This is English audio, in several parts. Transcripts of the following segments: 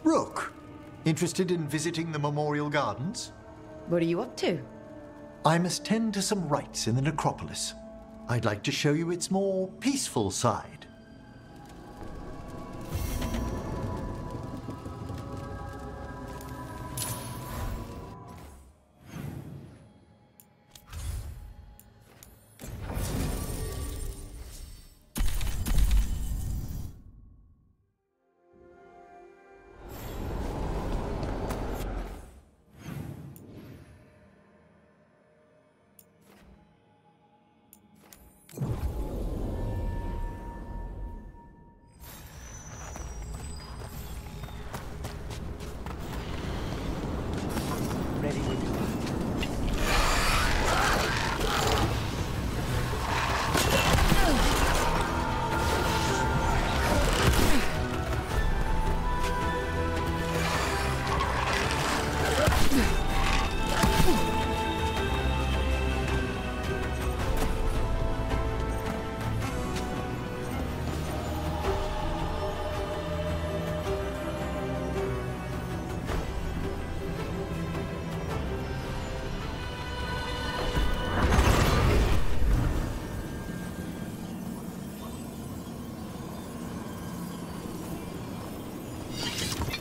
Rook, interested in visiting the memorial gardens? What are you up to? I must tend to some rites in the necropolis. I'd like to show you its more peaceful side.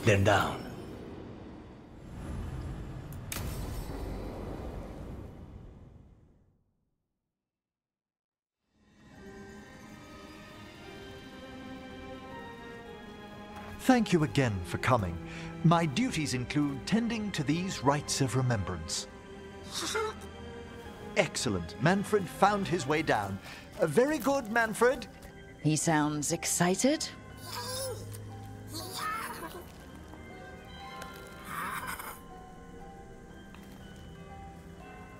They're down. Thank you again for coming. My duties include tending to these rites of remembrance. Excellent. Manfred found his way down. Very good, Manfred. He sounds excited.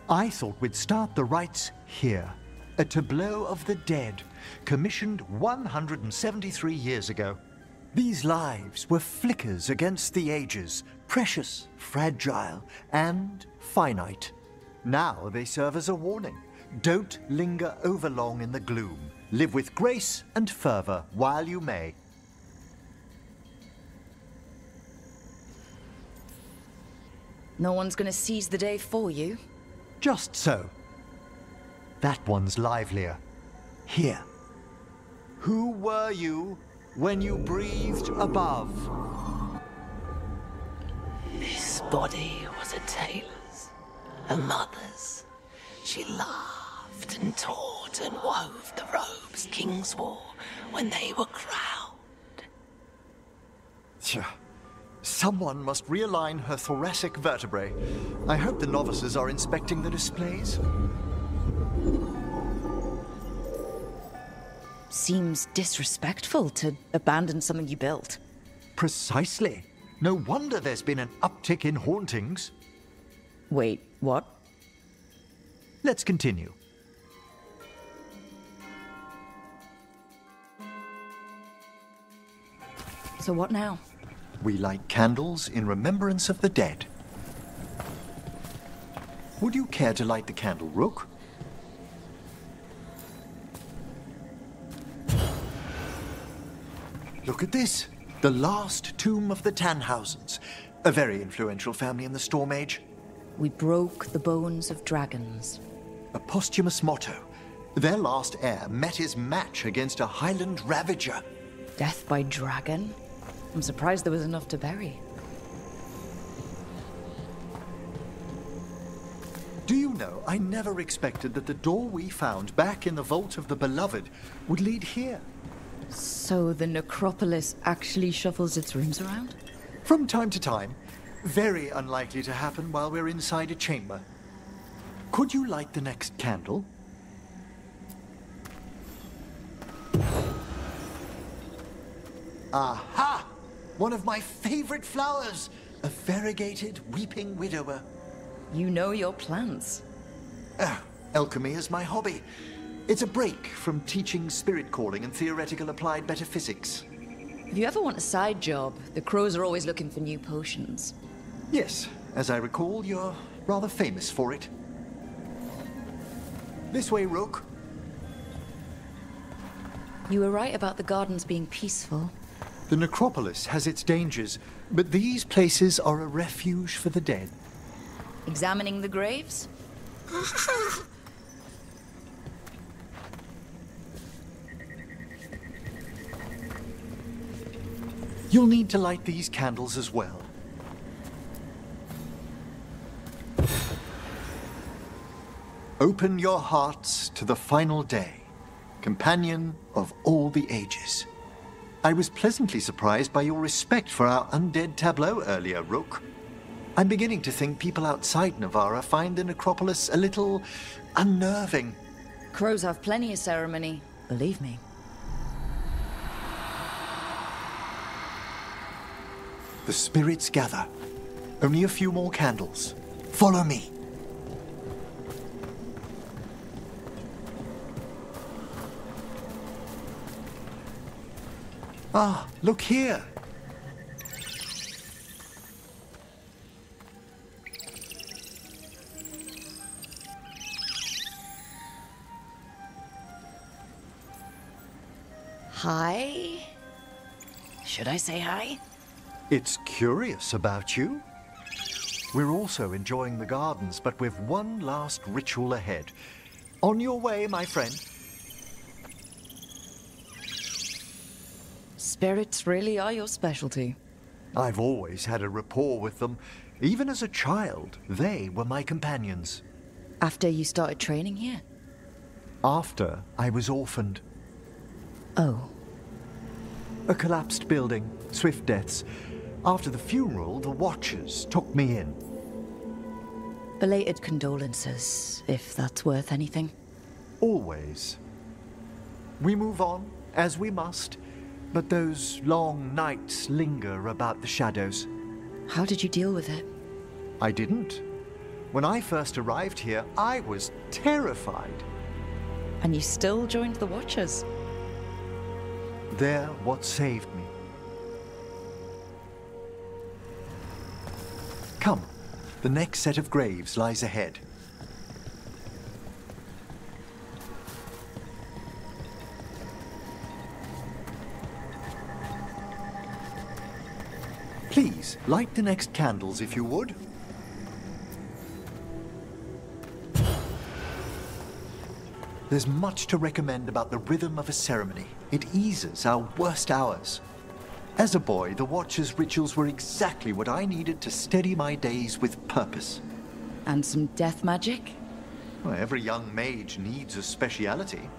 I thought we'd start the rites here. A tableau of the dead, commissioned 173 years ago. These lives were flickers against the ages, precious, fragile, and finite. Now they serve as a warning. Don't linger overlong in the gloom. Live with grace and fervor while you may. No one's gonna seize the day for you. Just so. That one's livelier. Here. Who were you when you breathed above? This body was a tailor's, a mother's. She laughed and taught and wove the robes kings wore when they were crowned. Tja. Someone must realign her thoracic vertebrae. I hope the novices are inspecting the displays. Seems disrespectful to abandon something you built. Precisely. No wonder there's been an uptick in hauntings. Wait, what? Let's continue. So what now? We light candles in remembrance of the dead. Would you care to light the candle, Rook? Look at this. The last tomb of the Tannhausens. A very influential family in the Storm Age. We broke the bones of dragons. A posthumous motto. Their last heir met his match against a Highland Ravager. Death by dragon? I'm surprised there was enough to bury. Do you know, I never expected that the door we found back in the Vault of the Beloved would lead here. So the necropolis actually shuffles its rooms around? From time to time. Very unlikely to happen while we're inside a chamber. Could you light the next candle? Aha! One of my favorite flowers! A variegated weeping widower. You know your plants. Alchemy is my hobby. It's a break from teaching spirit calling and theoretical applied metaphysics. If you ever want a side job, the crows are always looking for new potions. Yes, as I recall, you're rather famous for it. This way, Rook. You were right about the gardens being peaceful. The necropolis has its dangers, but these places are a refuge for the dead. Examining the graves? You'll need to light these candles as well. Open your hearts to the final day, companion of all the ages. I was pleasantly surprised by your respect for our undead tableau earlier, Rook. I'm beginning to think people outside Navarra find the necropolis a little unnerving. Crows have plenty of ceremony, believe me. The spirits gather. Only a few more candles. Follow me. Ah, look here. Hi? Should I say hi? It's curious about you. We're also enjoying the gardens, but with one last ritual ahead. On your way, my friend. Spirits really are your specialty. I've always had a rapport with them. Even as a child, they were my companions. After you started training here? After I was orphaned. Oh. A collapsed building, swift deaths. After the funeral, the Watchers took me in. Belated condolences, if that's worth anything. Always. We move on, as we must, but those long nights linger about the shadows. How did you deal with it? I didn't. When I first arrived here, I was terrified. And you still joined the Watchers? They're what saved me. Come, the next set of graves lies ahead. Please, light the next candles if you would. There's much to recommend about the rhythm of a ceremony. It eases our worst hours. As a boy, the Watcher's rituals were exactly what I needed to steady my days with purpose. And some death magic? Well, every young mage needs a speciality.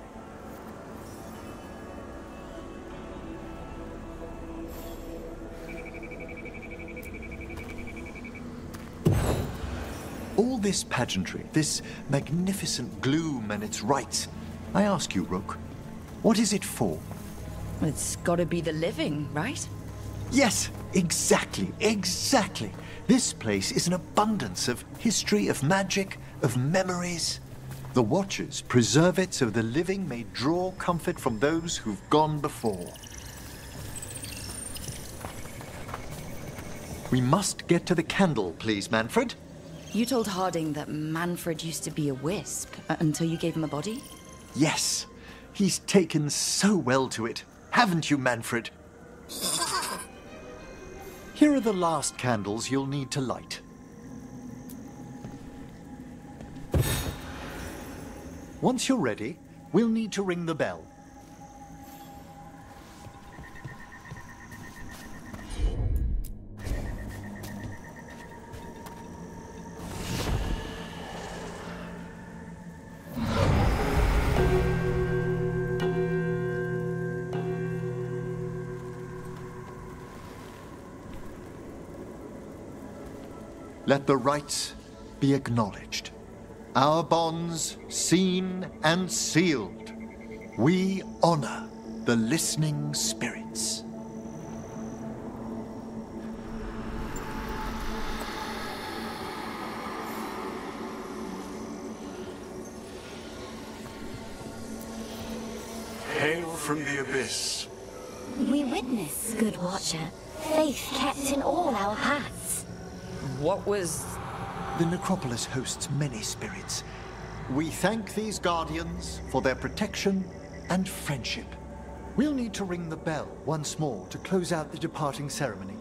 All this pageantry, this magnificent gloom and its rites, I ask you, Rook, what is it for? It's gotta be the living, right? Yes, exactly, exactly. This place is an abundance of history, of magic, of memories. The Watchers preserve it so the living may draw comfort from those who've gone before. We must get to the candle, please, Manfred. You told Harding that Manfred used to be a wisp until you gave him a body? Yes, he's taken so well to it. Haven't you, Manfred? Here are the last candles you'll need to light. Once you're ready, we'll need to ring the bell. Let the rites be acknowledged. Our bonds seen and sealed. We honor the listening spirits. Hail from the abyss. We witness, good Watcher, faith kept in all our paths. What was... The necropolis hosts many spirits. We thank these guardians for their protection and friendship. We'll need to ring the bell once more to close out the departing ceremony.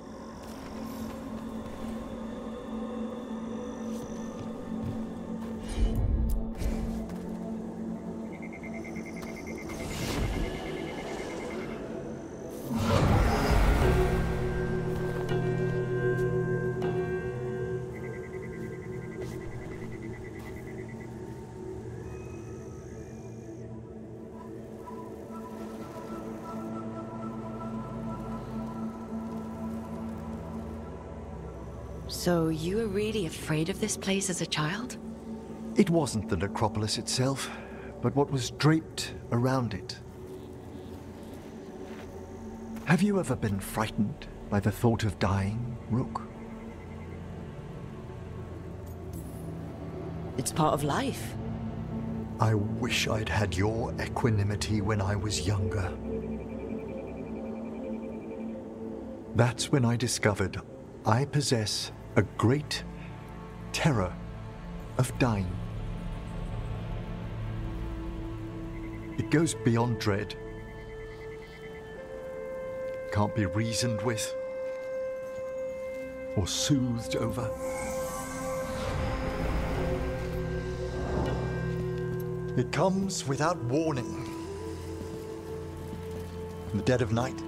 So you were really afraid of this place as a child? It wasn't the necropolis itself, but what was draped around it. Have you ever been frightened by the thought of dying, Rook? It's part of life. I wish I'd had your equanimity when I was younger. That's when I discovered I possess a great terror of dying. It goes beyond dread. Can't be reasoned with or soothed over. It comes without warning. In the dead of night,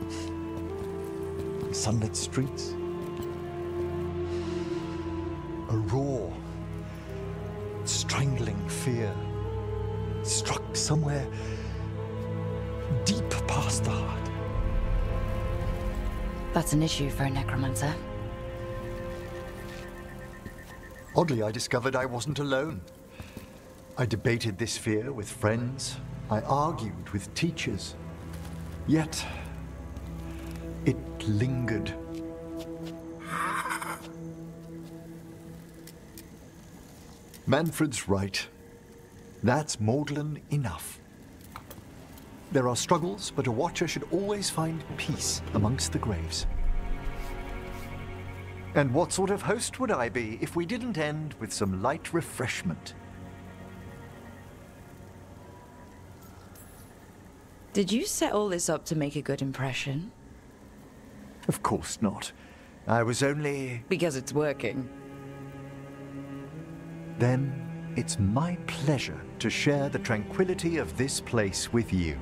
sunlit streets, a raw, strangling fear struck somewhere deep past the heart. That's an issue for a necromancer. Oddly, I discovered I wasn't alone. I debated this fear with friends. I argued with teachers. Yet, it lingered. Manfred's right. That's maudlin enough. There are struggles, but a watcher should always find peace amongst the graves. And what sort of host would I be if we didn't end with some light refreshment? Did you set all this up to make a good impression? Of course not. I was only... Because it's working. Then it's my pleasure to share the tranquility of this place with you.